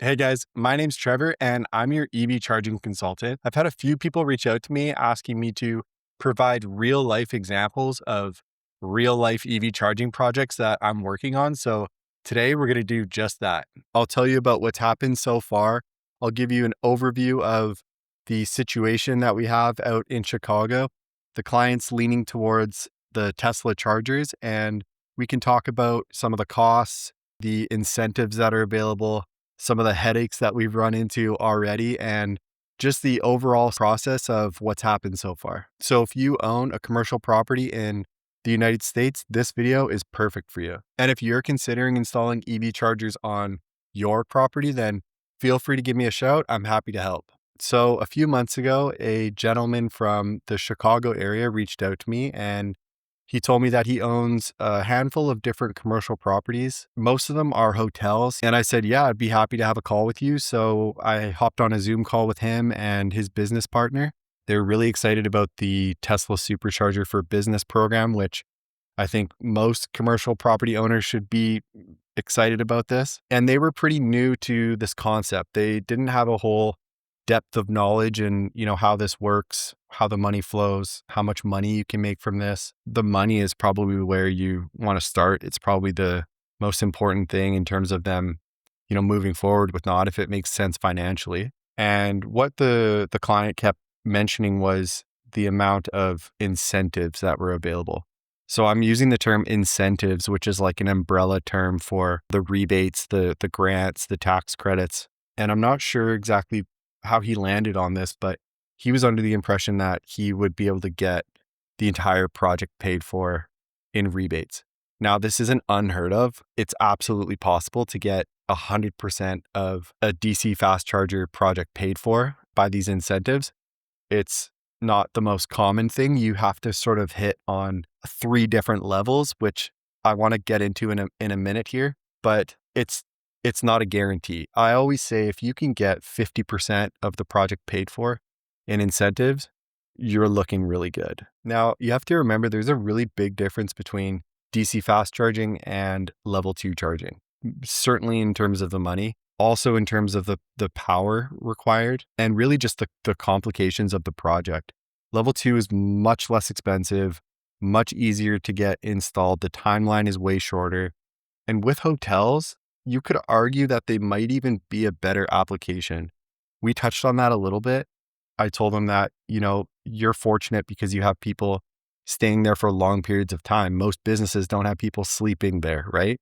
Hey guys, my name's Trevor and I'm your EV charging consultant. I've had a few people reach out to me asking me to provide real life examples of real life EV charging projects that I'm working on. So today we're going to do just that. I'll tell you about what's happened so far. I'll give you an overview of the situation that we have out in Chicago. The client's leaning towards the Tesla chargers, and we can talk about some of the costs, the incentives that are available, some of the headaches that we've run into already, and just the overall process of what's happened so far. So if you own a commercial property in the United States, this video is perfect for you. And if you're considering installing EV chargers on your property, then feel free to give me a shout. I'm happy to help. So a few months ago, a gentleman from the Chicago area reached out to me, and he told me that he owns a handful of different commercial properties. Most of them are hotels. And I said, yeah, I'd be happy to have a call with you. So I hopped on a Zoom call with him and his business partner. They're really excited about the Tesla Supercharger for Business program, which I think most commercial property owners should be excited about this. And they were pretty new to this concept. They didn't have a whole depth of knowledge and how this works, how the money flows, how much money you can make from this. The money is probably where you want to start. It's probably the most important thing in terms of them moving forward with not, if it makes sense financially. And what the client kept mentioning was the amount of incentives that were available. So I'm using the term incentives, which is like an umbrella term for the rebates, the grants, the tax credits. And I'm not sure exactly how he landed on this, but he was under the impression that he would be able to get the entire project paid for in rebates. Now, this isn't unheard of. It's absolutely possible to get 100% of a DC fast charger project paid for by these incentives. It's not the most common thing. You have to sort of hit on 3 different levels, which I want to get into in a minute here, but it's not a guarantee. I always say if you can get 50% of the project paid for in incentives, you're looking really good. Now, you have to remember there's a really big difference between DC fast charging and level 2 charging, certainly in terms of the money, also in terms of the power required, and really just the complications of the project. Level 2 is much less expensive, much easier to get installed. The timeline is way shorter. And with hotels, you could argue that they might even be a better application. We touched on that a little bit. I told them that, you're fortunate because you have people staying there for long periods of time. Most businesses don't have people sleeping there, right?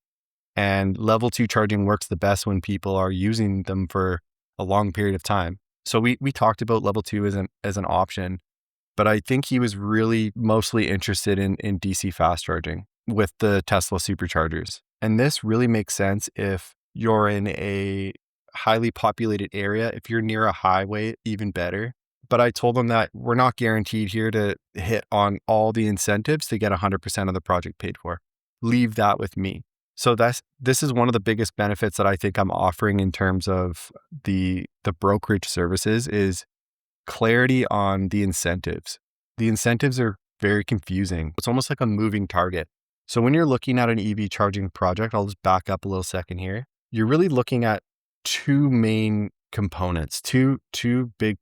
And level 2 charging works the best when people are using them for a long period of time. So we talked about level 2 as an option, but I think he was really mostly interested in DC fast charging with the Tesla Superchargers. And this really makes sense if you're in a highly populated area. If you're near a highway, even better. But I told them that we're not guaranteed here to hit on all the incentives to get 100% of the project paid for. Leave that with me. So this is one of the biggest benefits that I think I'm offering in terms of the brokerage services is clarity on the incentives. The incentives are very confusing. It's almost like a moving target. So when you're looking at an EV charging project, I'll just back up a little second here. You're really looking at 2 main components, two big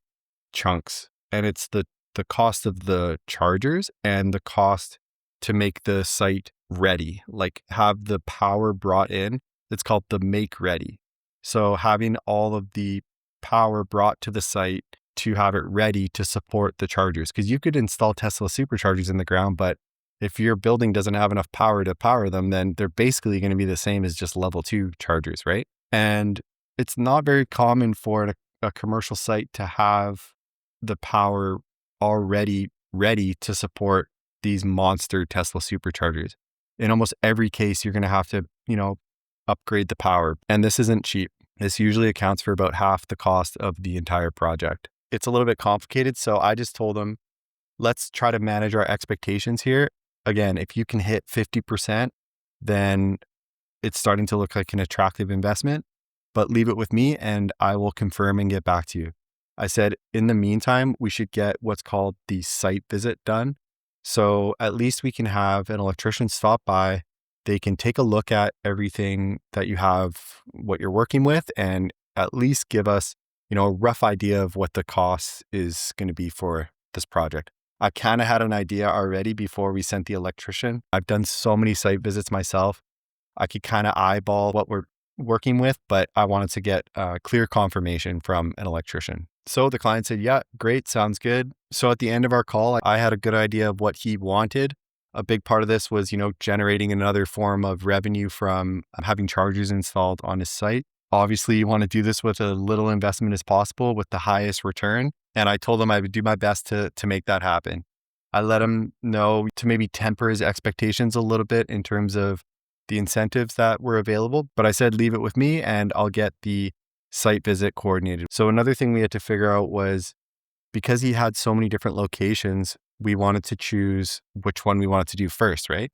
chunks. And it's the cost of the chargers and the cost to make the site ready, like have the power brought in. It's called the make ready. So having all of the power brought to the site to have it ready to support the chargers. Because you could install Tesla Superchargers in the ground, but if your building doesn't have enough power to power them, then they're basically going to be the same as just level 2 chargers, right? And it's not very common for a commercial site to have the power already ready to support these monster Tesla Superchargers. In almost every case, you're going to have to, upgrade the power. And this isn't cheap. This usually accounts for about half the cost of the entire project. It's a little bit complicated. So I just told them, let's try to manage our expectations here. Again, if you can hit 50%, then it's starting to look like an attractive investment, but leave it with me and I will confirm and get back to you. I said, in the meantime, we should get what's called the site visit done. So at least we can have an electrician stop by. They can take a look at everything that you have, what you're working with, and at least give us, a rough idea of what the cost is going to be for this project. I kind of had an idea already before we sent the electrician. I've done so many site visits myself. I could kind of eyeball what we're working with, but I wanted to get clear confirmation from an electrician. So the client said, yeah, great, sounds good. So at the end of our call, I had a good idea of what he wanted. A big part of this was, generating another form of revenue from having chargers installed on his site. Obviously, you want to do this with a little investment as possible with the highest return. And I told him I would do my best to make that happen. I let him know to maybe temper his expectations a little bit in terms of the incentives that were available. But I said, leave it with me and I'll get the site visit coordinated. So another thing we had to figure out was, because he had so many different locations, we wanted to choose which one we wanted to do first, right?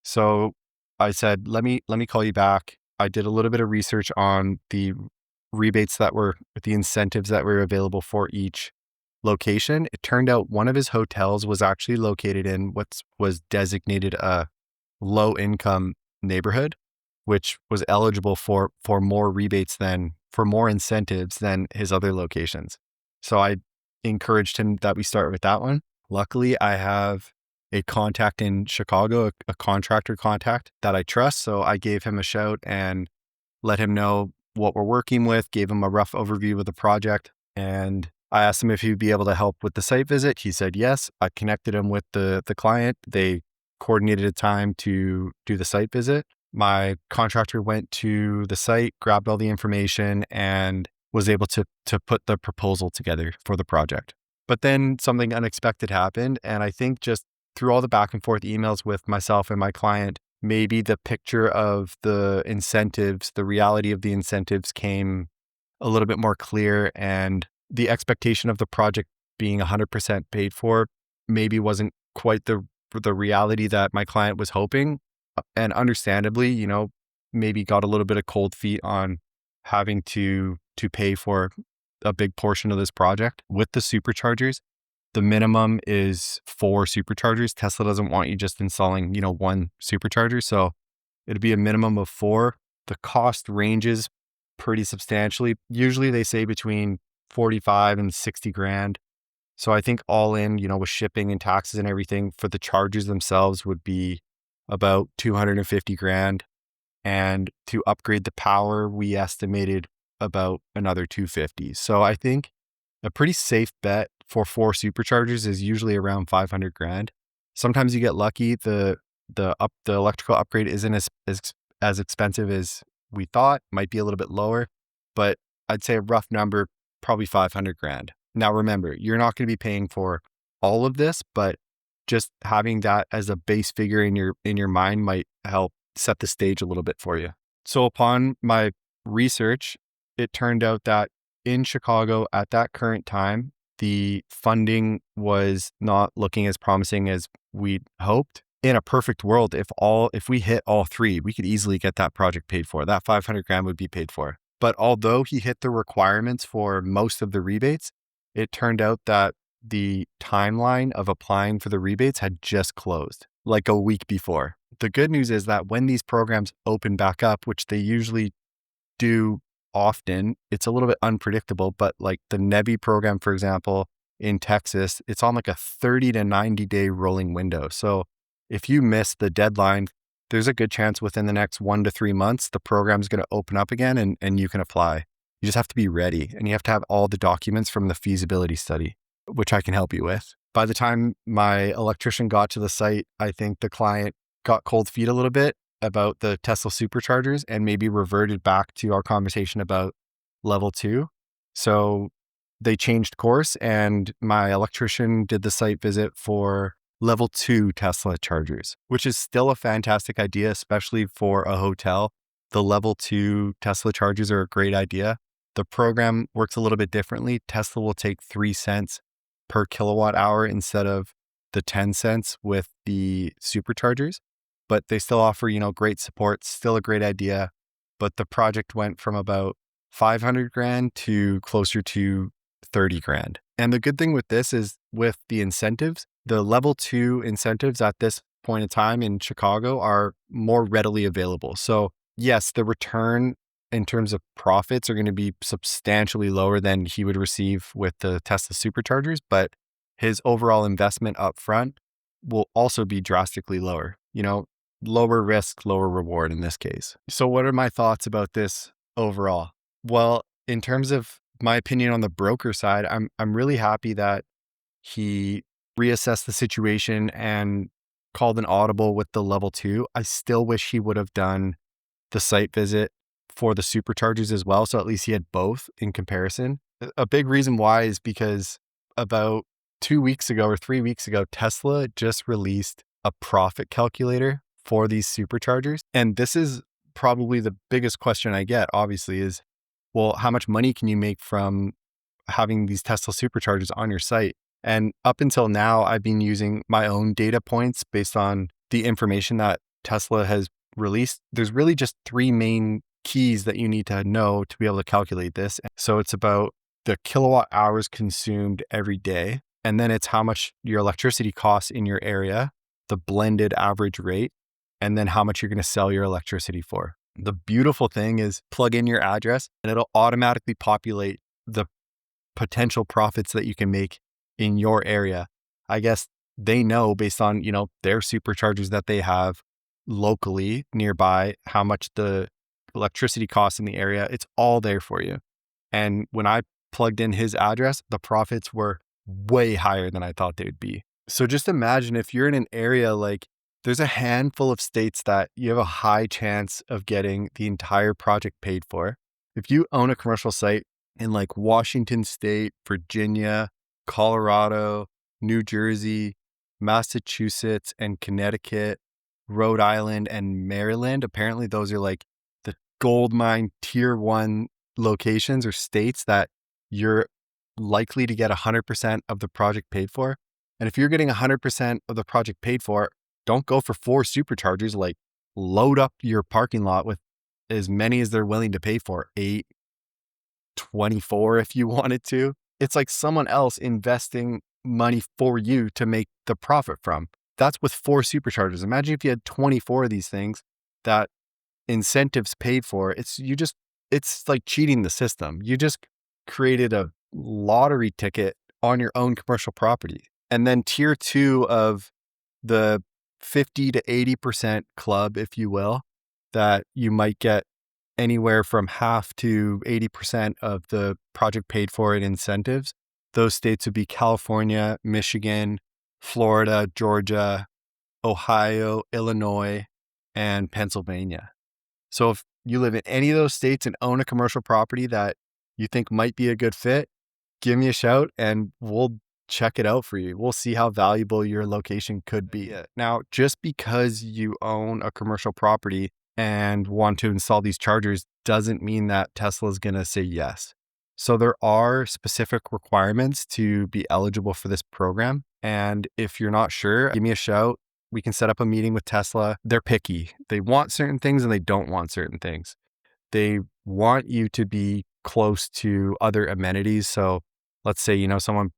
So I said, let me call you back. I did a little bit of research on the rebates the incentives that were available for each location. It turned out one of his hotels was actually located in what was designated a low income neighborhood, which was eligible for more more incentives than his other locations. So I encouraged him that we start with that one. Luckily, I have a contact in Chicago, a contractor contact that I trust. So I gave him a shout and let him know what we're working with, gave him a rough overview of the project. And I asked him if he'd be able to help with the site visit. He said yes. I connected him with the client. They coordinated a time to do the site visit. My contractor went to the site, grabbed all the information, and was able to put the proposal together for the project. But then something unexpected happened. And I think just through all the back and forth emails with myself and my client, maybe the picture of the incentives, the reality of the incentives came a little bit more clear, and the expectation of the project being 100% paid for maybe wasn't quite the reality that my client was hoping. And understandably, maybe got a little bit of cold feet on having to pay for a big portion of this project. With the superchargers, the minimum is 4 superchargers. Tesla doesn't want you just installing, one supercharger. So it'd be a minimum of 4. The cost ranges pretty substantially. Usually they say between 45 and 60 grand. So I think all in, with shipping and taxes and everything for the chargers themselves would be about 250 grand. And to upgrade the power, we estimated about another 250. So I think a pretty safe bet for 4 superchargers is usually around 500 grand. Sometimes you get lucky. The electrical upgrade isn't as expensive as we thought, might be a little bit lower, but I'd say a rough number, probably 500 grand. Now remember, you're not going to be paying for all of this, but just having that as a base figure in your mind might help set the stage a little bit for you. So upon my research, it turned out that in Chicago at that current time, the funding was not looking as promising as we'd hoped. In a perfect world, if we hit all 3, we could easily get that project paid for. That 500 grand would be paid for. But although he hit the requirements for most of the rebates, it turned out that the timeline of applying for the rebates had just closed, like a week before. The good news is that when these programs open back up, which they usually do often, it's a little bit unpredictable, but like the NEVI program, for example, in Texas, it's on like a 30 to 90 day rolling window. So if you miss the deadline, there's a good chance within the next 1 to 3 months, the program's going to open up again and you can apply. You just have to be ready, and you have to have all the documents from the feasibility study, which I can help you with. By the time my electrician got to the site, I think the client got cold feet a little bit about the Tesla Superchargers and maybe reverted back to our conversation about level 2. So they changed course, and my electrician did the site visit for level 2 Tesla chargers, which is still a fantastic idea, especially for a hotel. The level 2 Tesla chargers are a great idea. The program works a little bit differently. Tesla will take 3 cents per kilowatt hour instead of the 10 cents with the superchargers, but they still offer, great support, still a great idea. But the project went from about 500 grand to closer to 30 grand. And the good thing with this is with the incentives, the level 2 incentives at this point in time in Chicago are more readily available. So yes, the return in terms of profits are going to be substantially lower than he would receive with the Tesla Superchargers, but his overall investment up front will also be drastically lower. Lower risk, lower reward in this case. So what are my thoughts about this overall? Well, in terms of my opinion on the broker side, I'm really happy that he reassessed the situation and called an audible with the level 2. I still wish he would have done the site visit for the Superchargers as well. So at least he had both in comparison. A big reason why is because about 2 weeks ago or 3 weeks ago, Tesla just released a profit calculator for these Superchargers. And this is probably the biggest question I get, obviously, is, well, how much money can you make from having these Tesla Superchargers on your site? And up until now, I've been using my own data points based on the information that Tesla has released. There's really just 3 main keys that you need to know to be able to calculate this. So it's about the kilowatt hours consumed every day. And then it's how much your electricity costs in your area, the blended average rate, and then how much you're going to sell your electricity for. The beautiful thing is plug in your address and it'll automatically populate the potential profits that you can make in your area. I guess they know based on, their Superchargers that they have locally nearby, how much the electricity costs in the area. It's all there for you. And when I plugged in his address, the profits were way higher than I thought they would be. So just imagine if you're in an area like, there's a handful of states that you have a high chance of getting the entire project paid for. If you own a commercial site in like Washington State, Virginia, Colorado, New Jersey, Massachusetts, and Connecticut, Rhode Island, and Maryland, apparently those are like the gold mine tier 1 locations or states that you're likely to get 100% of the project paid for. And if you're getting 100% of the project paid for, don't go for 4 Superchargers, like load up your parking lot with as many as they're willing to pay for, 8, 24 if you wanted to. It's like someone else investing money for you to make the profit from. That's with 4 Superchargers. Imagine if you had 24 of these things that incentives paid for. It's like cheating the system. You just created a lottery ticket on your own commercial property. And then tier 2 of the 50 to 80% club, if you will, that you might get anywhere from half to 80% of the project paid for in incentives. Those states would be California, Michigan, Florida, Georgia, Ohio, Illinois, and Pennsylvania. So if you live in any of those states and own a commercial property that you think might be a good fit, give me a shout and we'll check it out for you. We'll see how valuable your location could be. Now, just because you own a commercial property and want to install these chargers doesn't mean that Tesla is going to say yes. So there are specific requirements to be eligible for this program. And if you're not sure, give me a shout. We can set up a meeting with Tesla. They're picky. They want certain things and they don't want certain things. They want you to be close to other amenities. So let's say, someone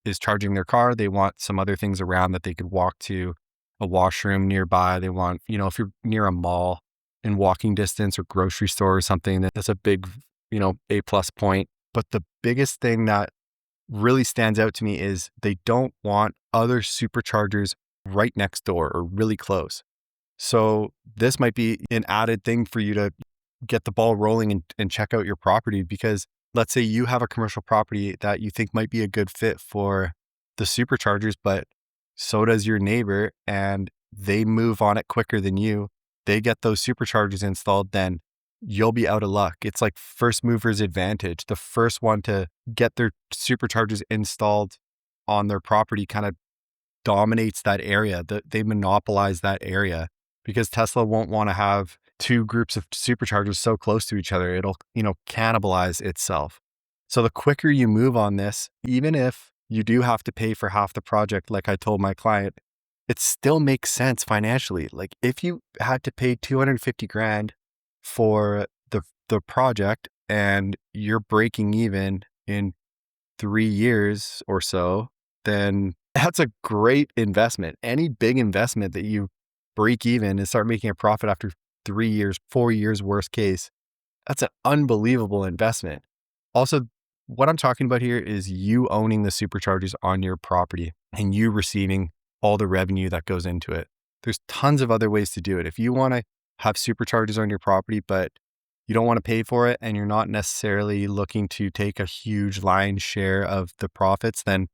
is charging their car. They want some other things around that they could walk to, a washroom nearby. They want, if you're near a mall in walking distance or grocery store or something, that's a big, A+ point. But the biggest thing that really stands out to me is they don't want other Superchargers right next door or really close. So this might be an added thing for you to get the ball rolling and check out your property, because let's say you have a commercial property that you think might be a good fit for the Superchargers, but so does your neighbor and they move on it quicker than you. They get those Superchargers installed, then you'll be out of luck. It's like first mover's advantage. The first one to get their Superchargers installed on their property kind of dominates that area. They monopolize that area because Tesla won't want to have 2 groups of Superchargers so close to each other. It'll, cannibalize itself. So the quicker you move on this, even if you do have to pay for half the project, like I told my client, it still makes sense financially. Like if you had to pay 250 grand for the project and you're breaking even in 3 years or so, then that's a great investment. Any big investment that you break even and start making a profit after 3 years, 4 years, worst case, That's an unbelievable investment. Also, what I'm talking about here is you owning the superchargers on your property and you receiving all the revenue that goes into it. There's tons of other ways to do it. If you want to have superchargers on your property, but you don't want to pay for it and you're not necessarily looking to take a huge lion's share of the profits, then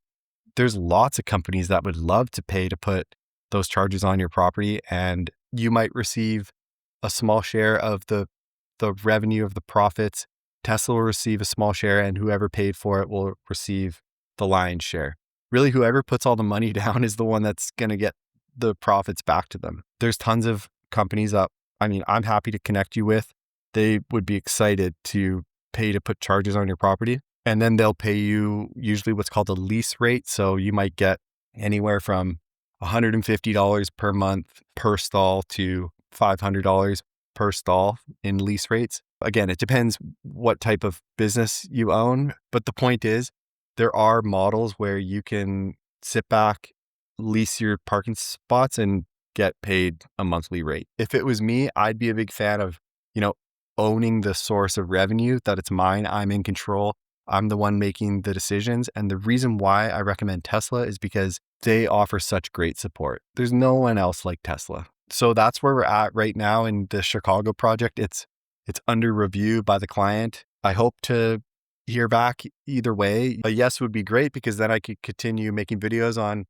there's lots of companies that would love to pay to put those chargers on your property, and you might receive a small share of the revenue of the profits. Tesla will receive a small share, and whoever paid for it will receive the lion's share. Really, whoever puts all the money down is the one that's going to get the profits back to them. There's tons of companies that, I'm happy to connect you with. They would be excited to pay to put chargers on your property. And then they'll pay you usually what's called a lease rate. So you might get anywhere from $150 per month per stall to $500 per stall in lease rates. Again, it depends what type of business you own. But the point is, there are models where you can sit back, lease your parking spots, and get paid a monthly rate. If it was me, I'd be a big fan of, owning the source of revenue, that it's mine. I'm in control. I'm the one making the decisions. And the reason why I recommend Tesla is because they offer such great support. There's no one else like Tesla. So that's where we're at right now in the Chicago project. It's under review by the client. I hope to hear back either way. A yes would be great because then I could continue making videos on,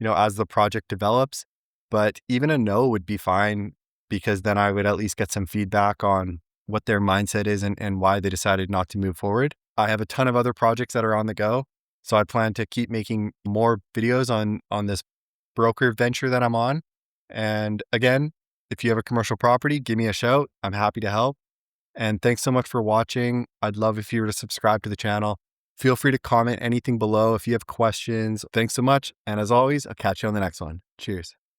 as the project develops. But even a no would be fine because then I would at least get some feedback on what their mindset is and why they decided not to move forward. I have a ton of other projects that are on the go. So I plan to keep making more videos on this broker venture that I'm on. And again, if you have a commercial property, give me a shout. I'm happy to help. And thanks so much for watching. I'd love if you were to subscribe to the channel. Feel free to comment anything below if you have questions. Thanks so much. And as always, I'll catch you on the next one. Cheers.